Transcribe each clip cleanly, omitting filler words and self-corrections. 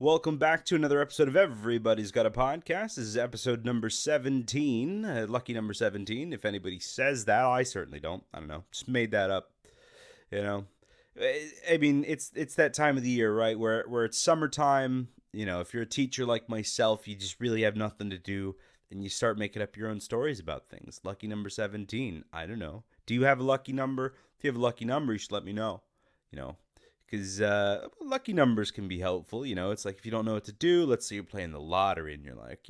Welcome back to another episode of Everybody's Got a Podcast. This is episode number 17, lucky number 17. If anybody says that, I certainly don't. I don't know. Just made that up, you know. I mean, it's that time of the year, right, where it's summertime. You know, if you're a teacher like myself, you just really have nothing to do, and you start making up your own stories about things. Lucky number 17. I don't know. Do you have a lucky number? If you have a lucky number, you should let me know. You know, because lucky numbers can be helpful. You know, it's like if you don't know what to do, let's say you're playing the lottery and you're like,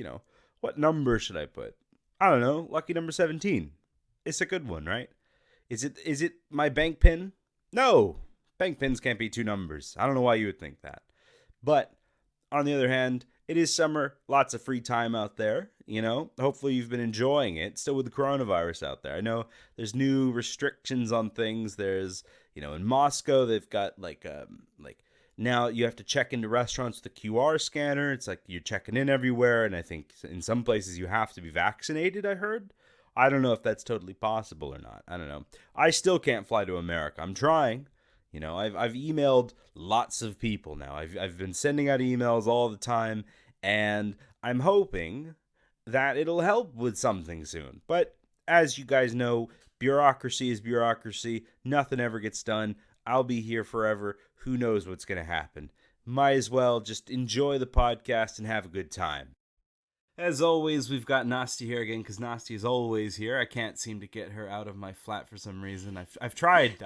what number should I put? I don't know, lucky number 17. It's a good one, right? Is it my bank pin? No, bank pins can't be two numbers. I don't know why you would think that. But on the other hand, it is summer, lots of free time out there, Hopefully you've been enjoying it, still with the coronavirus out there. I know there's new restrictions on things. There's, in Moscow, they've got like now you have to check into restaurants with a QR scanner. It's like you're checking in everywhere, and I think in some places you have to be vaccinated, I heard. I don't know if that's totally possible or not. I don't know. I still can't fly to America. I'm trying. I've emailed lots of people now. I've been sending out emails all the time, and I'm hoping that it'll help with something soon. But as you guys know, bureaucracy is bureaucracy. Nothing ever gets done. I'll be here forever. Who knows what's going to happen? Might as well just enjoy the podcast and have a good time. As always, we've got Nasty here again, because Nasty is always here. I can't seem to get her out of my flat for some reason. I've tried,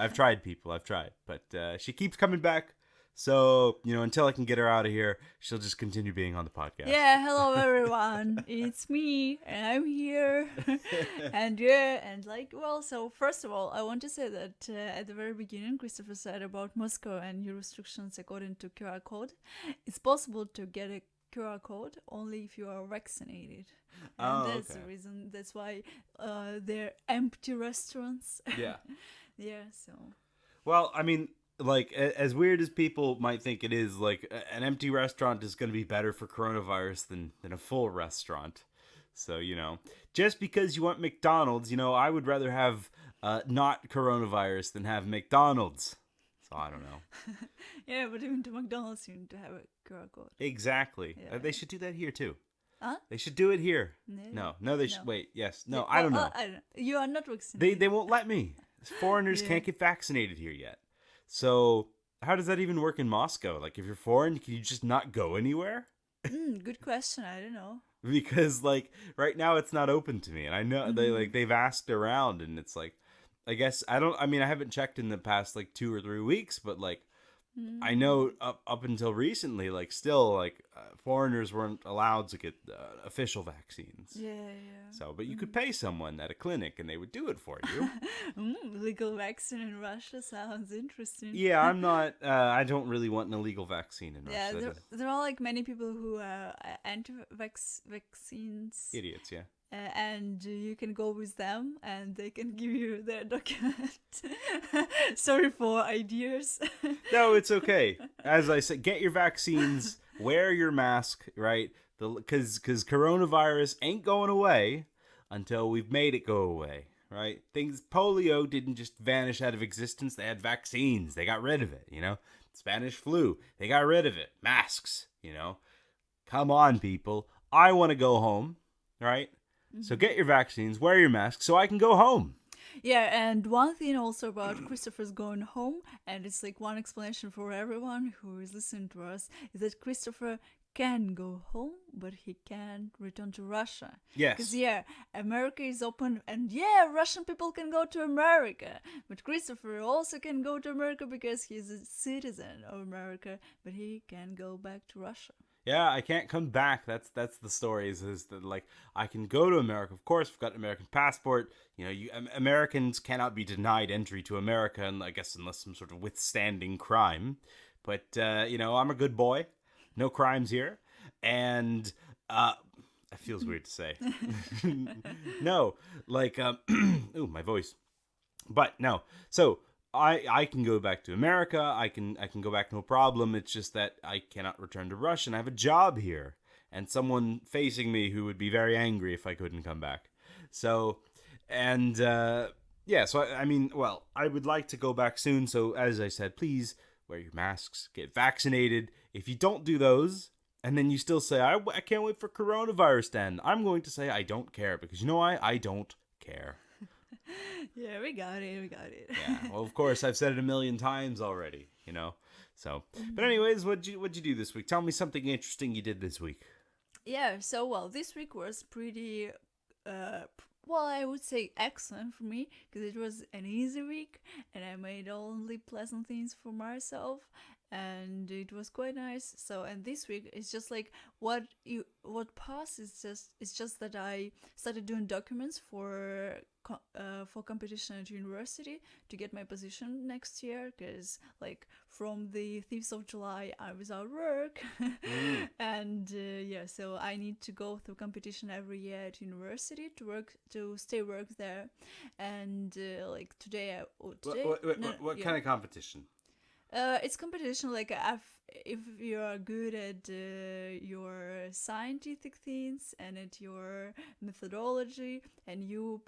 but she keeps coming back. So, until I can get her out of here, she'll just continue being on the podcast. Yeah, hello everyone. It's me, and I'm here. So first of all, I want to say that at the very beginning, Christopher said about Moscow and new restrictions according to QR code. It's possible to get a QR code only if you are vaccinated. And that's the reason. That's why they're empty restaurants. Yeah. Yeah, so. Well, I mean, like, as weird as people might think it is, like, an empty restaurant is going to be better for coronavirus than a full restaurant. So, just because you want McDonald's, I would rather have not coronavirus than have McDonald's. So, I don't know. Yeah, but even to McDonald's, you need to have a QR code. Exactly. Yeah. They should do that here, too. Huh? They should do it here. No, they should. Wait, yes. No, I don't know. You are not vaccinated. They won't let me. Foreigners can't get vaccinated here yet. So, how does that even work in Moscow? Like, if you're foreign, can you just not go anywhere? Good question. I don't know. Because, like, right now it's not open to me. And I know they've asked around, and it's like, I guess, I haven't checked in the past, like, 2 or 3 weeks, but, like, I know up until recently, like, still, like, foreigners weren't allowed to get official vaccines. Yeah. So, but you could pay someone at a clinic and they would do it for you. Legal vaccine in Russia sounds interesting. Yeah, I'm not, I don't really want an illegal vaccine in Russia. Yeah, there are like many people who are anti-vaccines. Idiots, yeah. And you can go with them and they can give you their document. Sorry for ideas. No, it's okay. As I said, get your vaccines, wear your mask, right? Because coronavirus ain't going away until we've made it go away, right? Polio didn't just vanish out of existence. They had vaccines. They got rid of it, Spanish flu, they got rid of it. Masks, Come on, people. I want to go home, right? So get your vaccines, wear your mask, so I can go home. Yeah, and one thing also about Christopher's going home, and it's like one explanation for everyone who is listening to us, is that Christopher can go home, but he can't return to Russia. Yes. Because, America is open, and Russian people can go to America. But Christopher also can go to America because he's a citizen of America, but he can go back to Russia. Yeah, I can't come back. That's the story. Is that, like, I can go to America. Of course, we've got an American passport. Americans cannot be denied entry to America, and I guess unless some sort of withstanding crime. But I'm a good boy. No crimes here, and it feels weird to say. No, like ooh, my voice. But no, so. I can go back to America. I can go back, no problem. It's just that I cannot return to Russia, and I have a job here and someone facing me who would be very angry if I couldn't come back. So, and so I would like to go back soon. So, as I said, please wear your masks, get vaccinated. if you don't do those, and then you still say, I can't wait for coronavirus to end, I'm going to say I don't care, because you know why? I don't care. Yeah, we got it. We got it. Yeah. Well, of course, I've said it a million times already, you know. So, but anyways, what'd you do this week? Tell me something interesting you did this week. Yeah, so well, this week was pretty, well, I would say excellent for me because it was an easy week and I made only pleasant things for myself and it was quite nice. So, and this week it's just like what passed is just it's just that I started doing documents for competition at university to get my position next year because like from the 5th of July I was out work and yeah, so I need to go through competition every year at university to stay work there and like today What kind of competition? It's competition like if you are good at your scientific things and at your methodology and you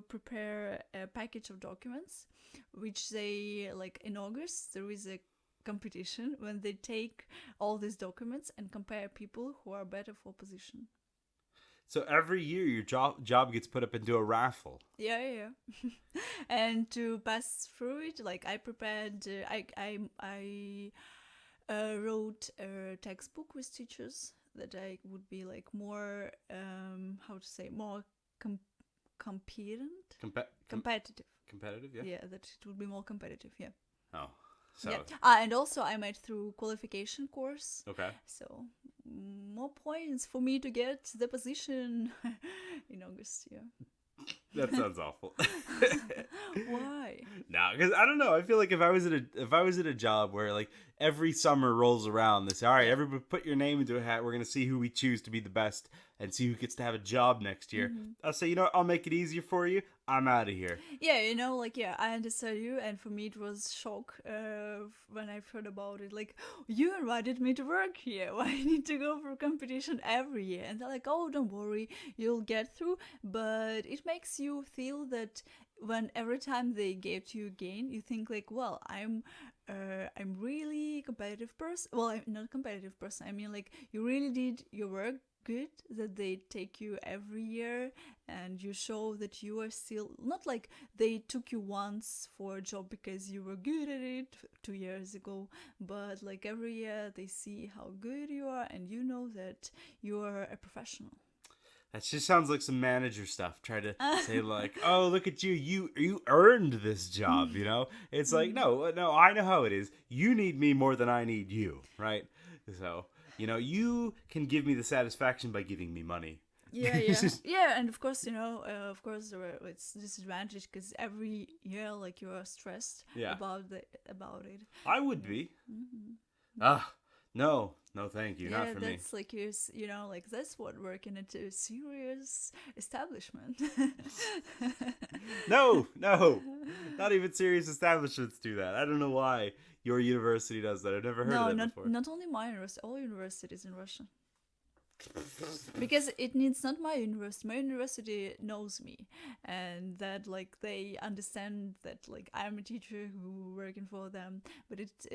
prepare a package of documents which they like in August there is a competition when they take all these documents and compare people who are better for position. So every year your job gets put up into a raffle. Yeah. And to pass through it, like I prepared, I wrote a textbook with teachers that I would be like more, how to say, more competent, competitive. Competitive, yeah. Yeah, that it would be more competitive. Yeah. Oh, so Yeah. And also I made through qualification course. okay. So more points for me to get the position in August. Yeah. That sounds awful. Why? No, because I don't know. I feel like if I was at a job where like every summer rolls around, they say, "All right, everybody, put your name into a hat. We're gonna see who we choose to be the best and see who gets to have a job next year." I'll say, you know what? I'll make it easier for you. I'm out of here. Yeah, you know, like yeah, I understand you, and for me it was shock when I heard about it. Like, you invited me to work here. Why I need to go for competition every year? And they're like, oh, don't worry, you'll get through. But it makes you feel that when every time they gave to you again, you think like, well, I'm really competitive person. Well, I'm not a competitive person. I mean, like you really did your work good that they take you every year and you show that you are still not like they took you once for a job because you were good at it 2 years ago, but like every year they see how good you are and you know that you are a professional. That just sounds like some manager stuff. Try to say like, "Oh, look at you! You earned this job." You know, it's like, no, I know how it is. You need me more than I need you, right? So, you know, you can give me the satisfaction by giving me money. Yeah. Yeah, and of course, you know, it's disadvantage because every year, like you are stressed Yeah. about it. I would be. Ah, no, thank you, not Yeah, for me. that's like you know, like that's what working at a serious establishment. No, not even serious establishments do that. I don't know why your university does that. I've never heard No, of that before. not only my university, all universities in Russia. Because it needs not my university. My university knows me, and that like they understand that like I'm a teacher who working for them. But it's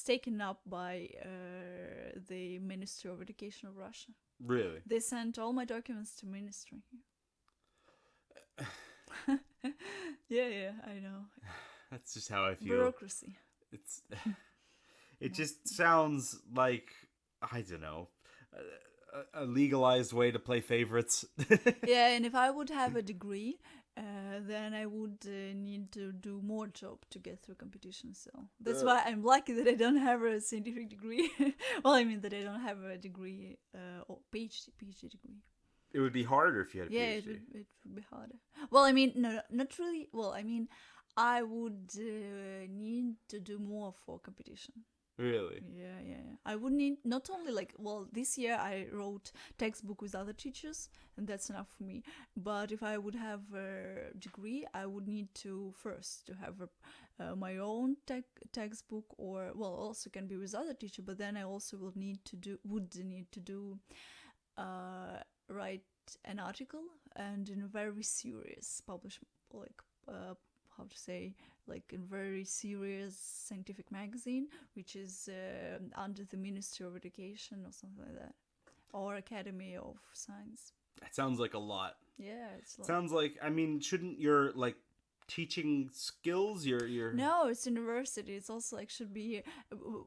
taken up by the Ministry of Education of Russia. Really? They sent all my documents to ministry. Yeah, I know. That's just how I feel. Bureaucracy. It's it just sounds like, I don't know, a legalized way to play favorites. Yeah, and if I would have a degree, then I would need to do more job to get through competition. So that's why I'm lucky that I don't have a scientific degree. Well, I mean that I don't have a degree or PhD degree. It would be harder if you had a Yeah, PhD. it would be harder. Well, I mean, no, not really. Well, I mean, I would need to do more for competition. Really? Yeah. I would need not only like, well, this year I wrote textbook with other teachers, and that's enough for me. But if I would have a degree, I would need to first to have my own textbook, or well, also can be with other teacher. But then I also would need to do write an article and in a very serious publish like how to say, like a very serious scientific magazine, which is under the Ministry of Education or something like that, or Academy of Science. That sounds like a lot. Yeah, it's like Sounds like, I mean, shouldn't your like teaching skills, your no, it's university. It's also like should be.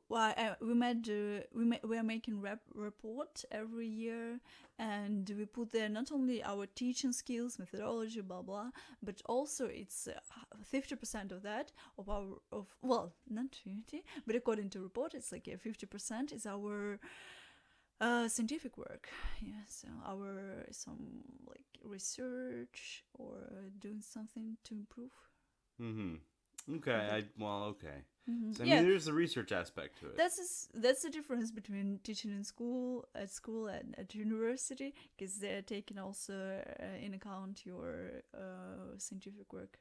Why we are making report every year, and we put there not only our teaching skills, methodology, blah blah, but also it's 50% of that of our of well not 50, but according to report, it's like 50% is our scientific work. Yeah, so our some like research or doing something to improve. Mm-hmm. Okay, okay. Mm-hmm. So, I Yeah, mean, there's a research aspect to it. that's the difference between teaching in school and at university, because they're taking also in account your scientific work.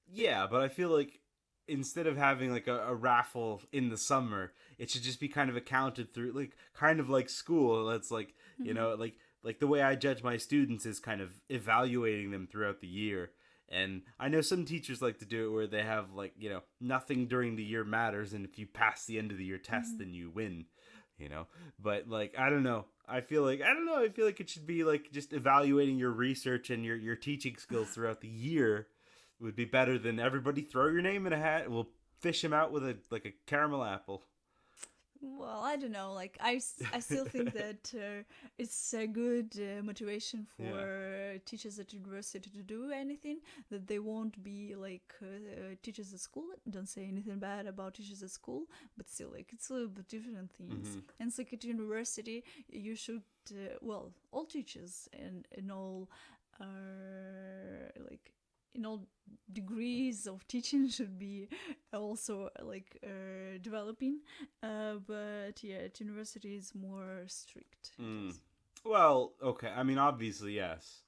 Yeah, but I feel like instead of having like a raffle in the summer, it should just be kind of accounted through, like kind of like school. That's like like the way I judge my students is kind of evaluating them throughout the year. And I know some teachers like to do it where they have like nothing during the year matters, and if you pass the end of the year test, then you win. But like I don't know. I feel like I feel like it should be like just evaluating your research and your teaching skills throughout the year would be better than everybody throw your name in a hat and we'll fish him out with a caramel apple. Well, I don't know. Like I still think that it's a good motivation for teachers at university to do anything. That they won't be like teachers at school. Don't say anything bad about teachers at school, but still, like it's a little bit different things. And it's like at university, you should all teachers and all like in all degrees of teaching should be also like developing, but yeah, at university is more strict. Well, okay. I mean, obviously, yes.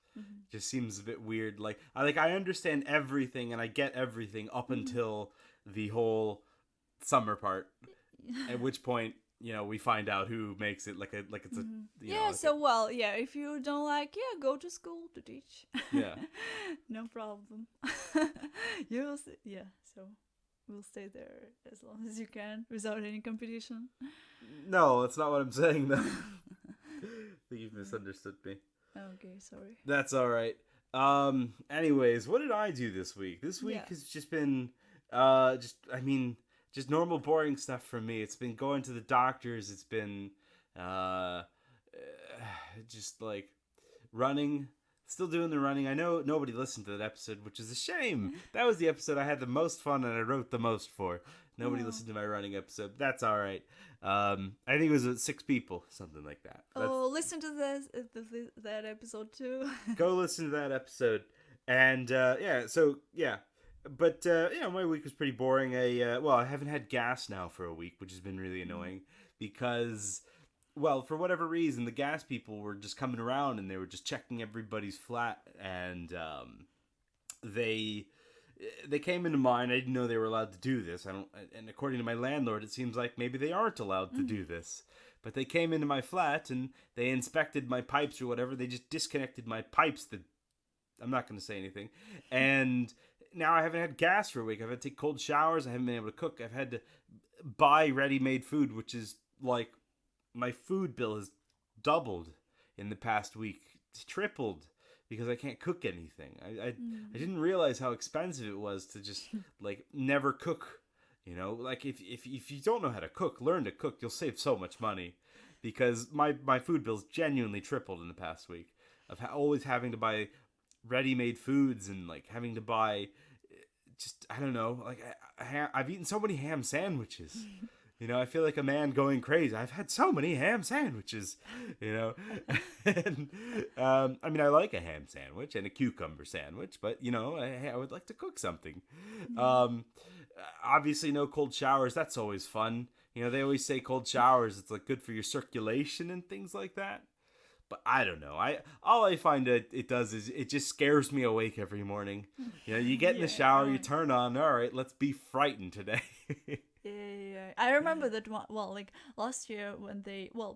Just seems a bit weird. Like I understand everything and I get everything up until the whole summer part. At which point, we find out who makes it like it's a if you don't like, go to school to teach. Yeah. No problem. So we'll stay there as long as you can without any competition. No, that's not what I'm saying though. I think you've misunderstood me. Okay, sorry. That's all right. Anyways, what did I do this week? This week has just been just normal boring stuff for me. It's been going to the doctors. It's been just like running. Still doing the running. I know nobody listened to that episode, which is a shame. That was the episode I had the most fun and I wrote the most for. Nobody listened to my running episode. That's all right. I think it was 6 people, something like that. Listen to that episode too. Go listen to that episode. And But my week was pretty boring. I haven't had gas now for a week, which has been really annoying because, well, for whatever reason, the gas people were just coming around and they were just checking everybody's flat, and they came into mine. I didn't know they were allowed to do this. And according to my landlord, it seems like maybe they aren't allowed to do this. But they came into my flat and they inspected my pipes or whatever. They just disconnected my pipes. I'm not going to say anything. And now I haven't had gas for a week. I've had to take cold showers. I haven't been able to cook. I've had to buy ready-made food, which is like my food bill has doubled in the past week. It's tripled because I can't cook anything. I didn't realize how expensive it was to just like never cook. Like if you don't know how to cook, learn to cook. You'll save so much money because my food bill's genuinely tripled in the past week of always having to buy ready-made foods and like having to buy just I don't know, like I've eaten so many ham sandwiches. I feel like a man going crazy. I've had so many ham sandwiches, and I mean I like a ham sandwich and a cucumber sandwich, but I would like to cook something. Obviously no cold showers. That's always fun. They always say cold showers, it's like good for your circulation and things like that. But I don't know. All I find that it does is it just scares me awake every morning. You get in the shower, you turn on. All right, let's be frightened today. Yeah. I remember that one. Well, like last year when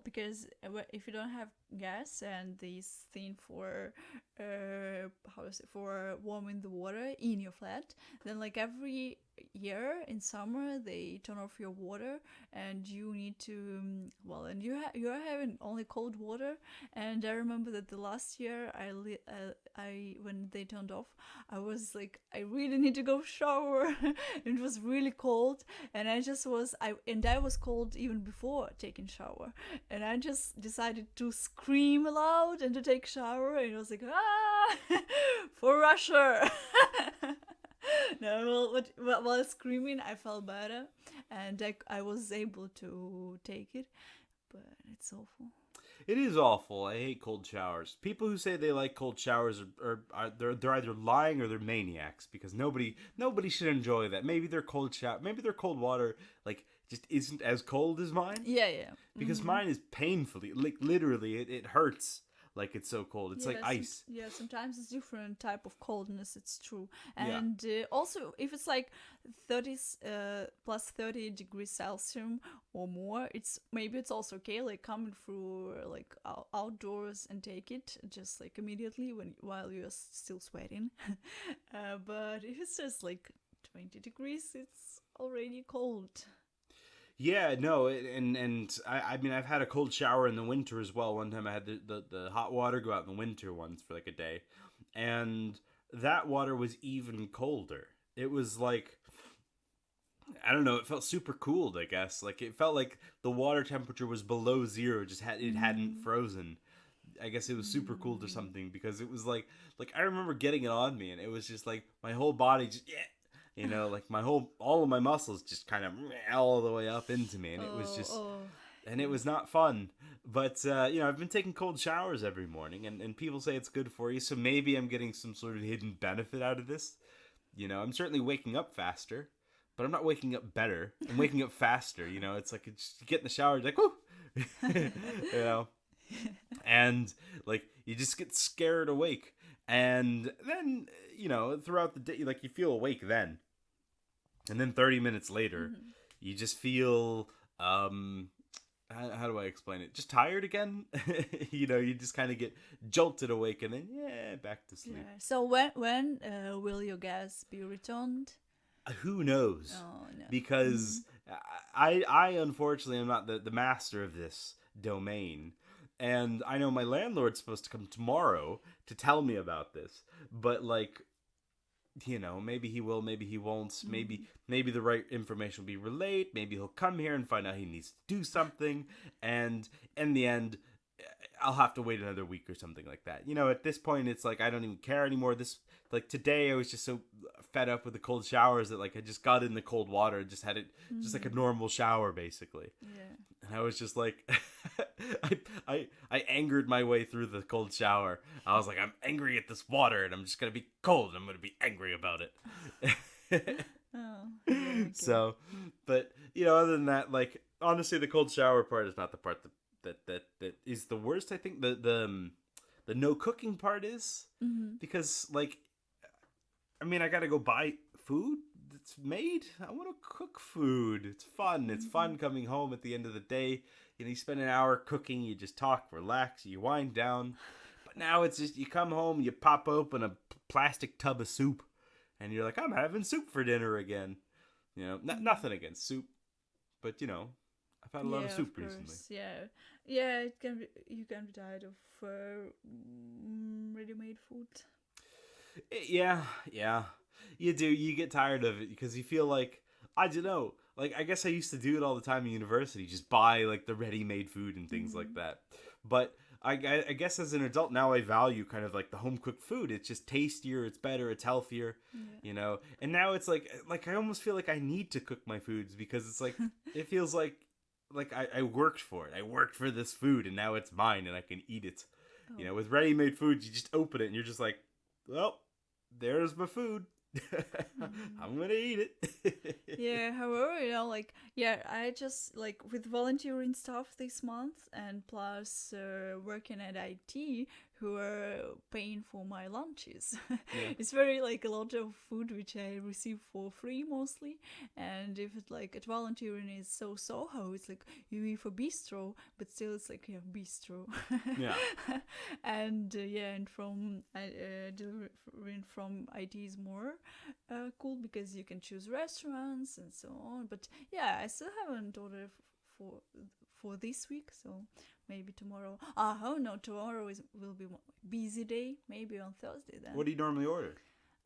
because if you don't have gas and this thing for how is it, for warming the water in your flat. Then like every year in summer they turn off your water, and you need to and you are having only cold water. And I remember that the last year I when they turned off, I was like, I really need to go shower. It was really cold, and I was cold even before taking shower, and I just decided to scream aloud and to take shower, and it was like, for Russia. No, well, while screaming, I felt better, and I was able to take it, but it's awful. It is awful. I hate cold showers. People who say they like cold showers are they're either lying or they're maniacs, because nobody should enjoy that. Maybe their cold water like just isn't as cold as mine, Yeah, yeah. because mine is painfully, like literally it hurts, like it's so cold. It's like ice. Yeah, sometimes it's different type of coldness. It's true, Yeah. and also if it's like 30 plus 30 degrees Celsius or more, it's also okay. Like coming through like outdoors and take it just like immediately while you're still sweating. But if it's just like 20 degrees, it's already cold. Yeah, no, and I mean, I've had a cold shower in the winter as well. One time I had the hot water go out in the winter once for like a day, and that water was even colder. It was like, I don't know, it felt super cooled, I guess. Like it felt like the water temperature was below zero, it hadn't frozen. I guess it was super cooled or something, because it was like I remember getting it on me, and it was just like my whole body just like all of my muscles just kind of all the way up into me, and it was just, and it was not fun. But I've been taking cold showers every morning, and people say it's good for you, so maybe I'm getting some sort of hidden benefit out of this. I'm certainly waking up faster, but I'm not waking up better. I'm waking up faster. It's like you get in the shower, like whoo, and like you just get scared awake, and then throughout the day, like you feel awake then. And then 30 minutes later, you just feel, how do I explain it? Just tired again. You just kind of get jolted awake, and then, back to sleep. Yeah. So when will your gas be returned? Who knows? Oh, no. Because I unfortunately am not the master of this domain. And I know my landlord's supposed to come tomorrow to tell me about this. But, like, maybe he will, maybe he won't. Maybe the right information will be relayed. Maybe he'll come here and find out he needs to do something. And in the end, I'll have to wait another week or something like that. At this point, it's like I don't even care anymore. Like today, I was just so fed up with the cold showers that like I just got in the cold water and just had it just like a normal shower, basically. Yeah. And I was just like, I angered my way through the cold shower. I was like, I'm angry at this water, and I'm just gonna be cold. I'm gonna be angry about it. Okay. So, but other than that, like honestly, the cold shower part is not the part that is the worst. I think the no cooking part is, because like, I mean, I gotta go buy food that's made. I want to cook food. It's fun. It's fun coming home at the end of the day. You spend an hour cooking. You just talk, relax, you wind down. But now it's just you come home, you pop open a plastic tub of soup, and you're like, I'm having soup for dinner again. Nothing against soup, but I've had a lot of soup recently. Yeah. You can be tired of ready-made food. Yeah. You do. You get tired of it because you feel like, I don't know. Like, I guess I used to do it all the time in university, just buy like the ready-made food and things like that. But I guess as an adult now, I value kind of like the home-cooked food. It's just tastier, it's better, it's healthier, And now it's like I almost feel like I need to cook my foods, because it's like it feels like I worked for it. I worked for this food, and now it's mine, and I can eat it. Oh. With ready-made food, you just open it, and you're just like, well, there's my food. I'm gonna eat it. Yeah, however, I just like with volunteering stuff this month, and plus working at IT, who are paying for my lunches. Yeah. It's very like a lot of food which I receive for free mostly, and if it's like at volunteering is so soho, it's like you eat for bistro, but still it's like bistro. Yeah. And and from delivering from IT is more cool because you can choose restaurants and so on. But yeah, I still haven't ordered for this week, so maybe tomorrow. Oh no, tomorrow will be busy day. Maybe on Thursday then. What do you normally order?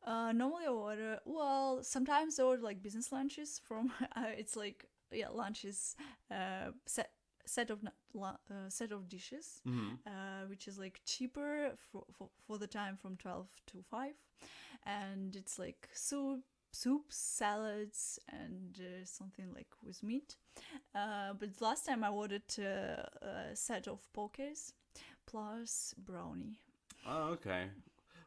Normally I order. Well, sometimes I order like business lunches from. It's like lunches. Set of dishes, which is like cheaper for the time from 12 to 5, and it's like soups, salads, and something like with meat. But last time I ordered a set of pokés plus brownie. Oh, okay.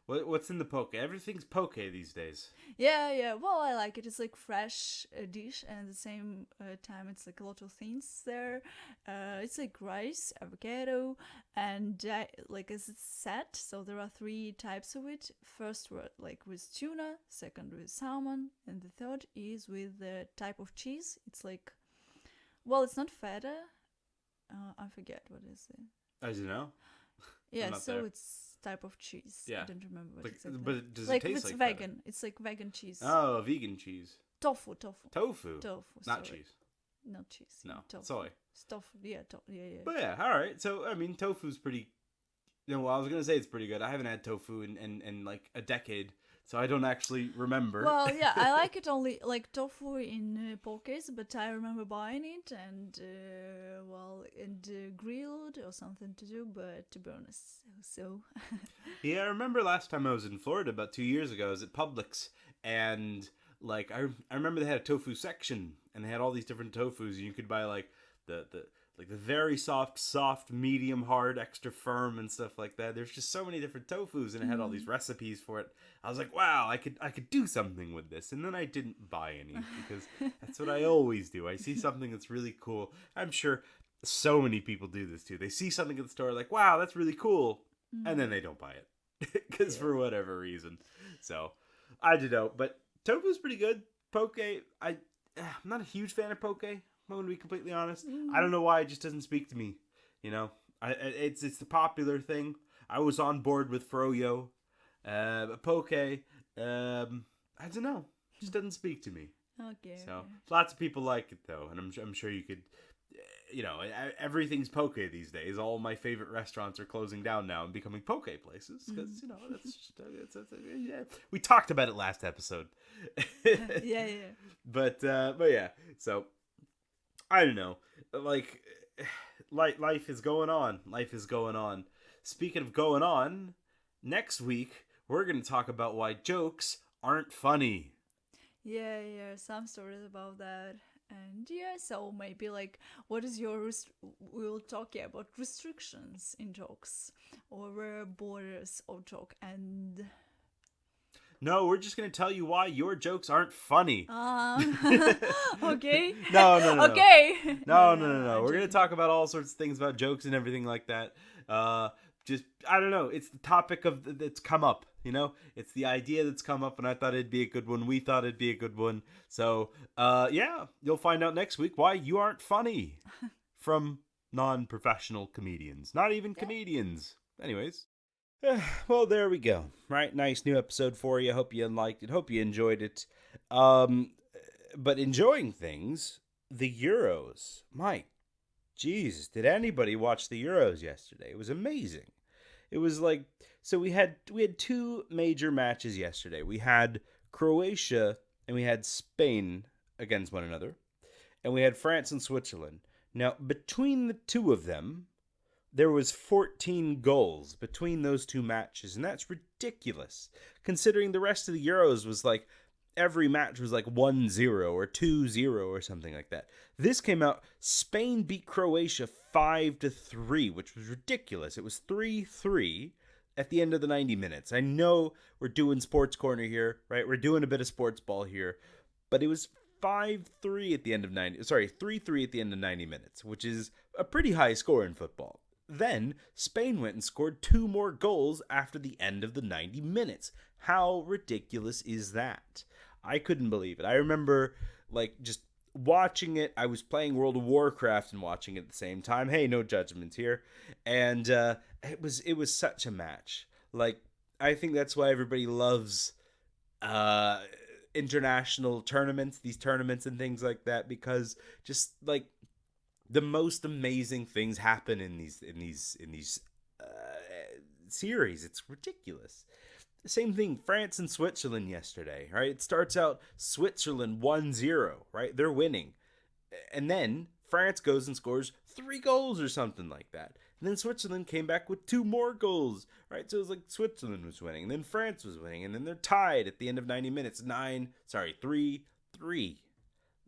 What's in the poke? Everything's poke these days. Yeah. Well, I like it. It's like fresh dish, and at the same time, it's like a lot of things there. It's like rice, avocado, and like as it's set. So there are 3 types of it. First, like with tuna. Second, with salmon, and the third is with the type of cheese. It's like, well, it's not feta. I forget what is it. As you know. Yeah, not so there. it's type of cheese. Yeah. I don't remember what Like, exactly. but does like it if taste it's like vegan, feta? it's like vegan cheese. Oh, vegan cheese. Tofu. Tofu. Not sorry. cheese. Not cheese. No. Tofu. Soy. Tofu. Yeah, yeah. But yeah, all right. So I mean, tofu's pretty. I was gonna say it's pretty good. I haven't had tofu in like a decade, so I don't actually remember. Well, yeah, I like it only like tofu in pokés, but I remember buying it and grilled or something to do. But to be honest, so. Yeah, I remember last time I was in Florida about 2 years ago. I was at Publix, and like I remember they had a tofu section, and they had all these different tofus, and you could buy like the very soft, medium, hard, extra firm, and stuff like that. There's just so many different tofus, and it had all these recipes for it. I was like, wow, I could do something with this. And then I didn't buy any because that's what I always do. I see something that's really cool. I'm sure so many people do this too. They see something at the store like, wow, that's really cool, and then they don't buy it because for whatever reason. So I don't know, but tofu's pretty good. Poke, I'm not a huge fan of poke. I'm going to be completely honest. I don't know why it just doesn't speak to me. It's the popular thing. I was on board with froyo, but poke. I don't know. It just doesn't speak to me. Okay. So lots of people like it though, and I'm sure you could. Everything's poke these days. All my favorite restaurants are closing down now and becoming poke places because we talked about it last episode. Yeah. But yeah. So I don't know. Like life is going on. Life is going on. Speaking of going on, next week we're going to talk about why jokes aren't funny. Yeah. Some stories about that. And yeah, so maybe like, what is your we'll talk about restrictions in jokes or borders of joke, and no, we're just gonna tell you why your jokes aren't funny. Okay. No. Okay. No. We're gonna talk about all sorts of things about jokes and everything like that. Just I don't know. It's the topic that's come up. It's the idea that's come up, and I thought it'd be a good one. We thought it'd be a good one. So, yeah, you'll find out next week why you aren't funny from non-professional comedians, not even comedians. Anyways, well, there we go. Right, nice new episode for you. Hope you liked it. Hope you enjoyed it. But enjoying things, the Euros. My, jeez, did anybody watch the Euros yesterday? It was amazing. It was like. So we had 2 major matches yesterday. We had Croatia and we had Spain against one another. And we had France and Switzerland. Now, between the 2 of them, there was 14 goals between those 2 matches. And that's ridiculous. Considering the rest of the Euros was like, every match was like 1-0 or 2-0 or something like that. This came out, Spain beat Croatia 5-3, which was ridiculous. It was 3-3. At the end of the 90 minutes. I know we're doing Sports Corner here, right? We're doing a bit of sports ball here. But it was 5-3 at the end of 3-3 at the end of 90 minutes, which is a pretty high score in football. Then Spain went and scored 2 more goals after the end of the 90 minutes. How ridiculous is that? I couldn't believe it. I remember just watching it. I was playing World of Warcraft and watching it at the same time. Hey, no judgment here. And it was such a match. I think that's why everybody loves uh international tournaments, these tournaments and things like that, because just the most amazing things happen in these series. It's ridiculous. Same thing, France and Switzerland yesterday, right? It starts out Switzerland 1-0, right? They're winning. And then France goes and scores 3 goals or something like that. And then Switzerland came back with 2 more goals, right? So it was like Switzerland was winning, and then France was winning, and then they're tied at the end of 90 minutes, 3-3.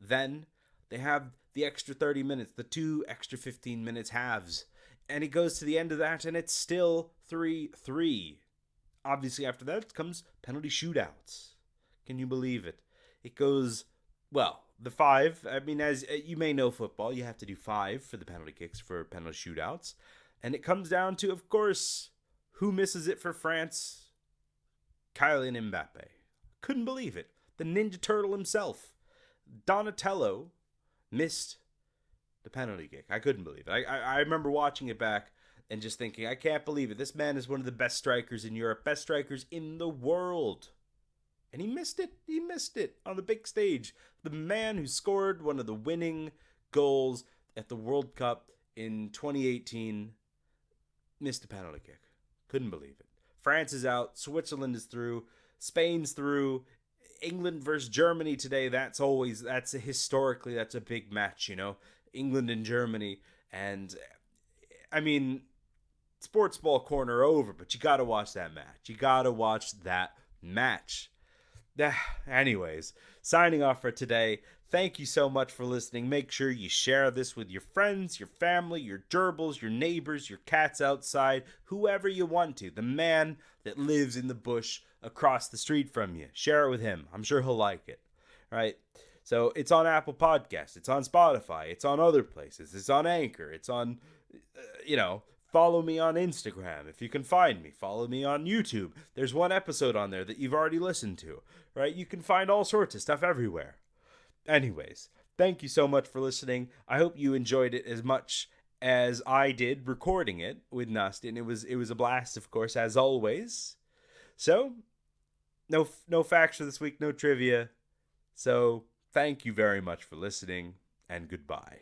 Then they have the extra 30 minutes, the 2 extra 15 minutes halves. And it goes to the end of that, and it's still 3-3. Obviously, after that comes penalty shootouts. Can you believe it? It goes, well, the 5. I mean, as you may know football, you have to do 5 for the penalty kicks for penalty shootouts. And it comes down to, of course, who misses it for France? Kylian Mbappe. Couldn't believe it. The Ninja Turtle himself. Donatello missed the penalty kick. I couldn't believe it. I remember watching it back and just thinking, I can't believe it. This man is one of the best strikers in Europe, best strikers in the world. And he missed it. He missed it on the big stage. The man who scored one of the winning goals at the World Cup in 2018 missed a penalty kick. Couldn't believe it. France is out. Switzerland is through. Spain's through. England versus Germany today. That's historically, that's a big match, England and Germany. And I mean, sports ball corner over, but you got to watch that match. Anyways, signing off for today. Thank you so much for listening. Make sure you share this with your friends, your family, your gerbils, your neighbors, your cats outside, whoever you want to. The man that lives in the bush across the street from you. Share it with him. I'm sure he'll like it. All right. So it's on Apple Podcasts. It's on Spotify. It's on other places. It's on Anchor. It's on, follow me on Instagram if you can find me. Follow me on YouTube. There's one episode on there that you've already listened to, right? You can find all sorts of stuff everywhere. Anyways, thank you so much for listening. I hope you enjoyed it as much as I did recording it with Nasty, and it was a blast, of course, as always. So, no facts for this week, no trivia. So, thank you very much for listening, and goodbye.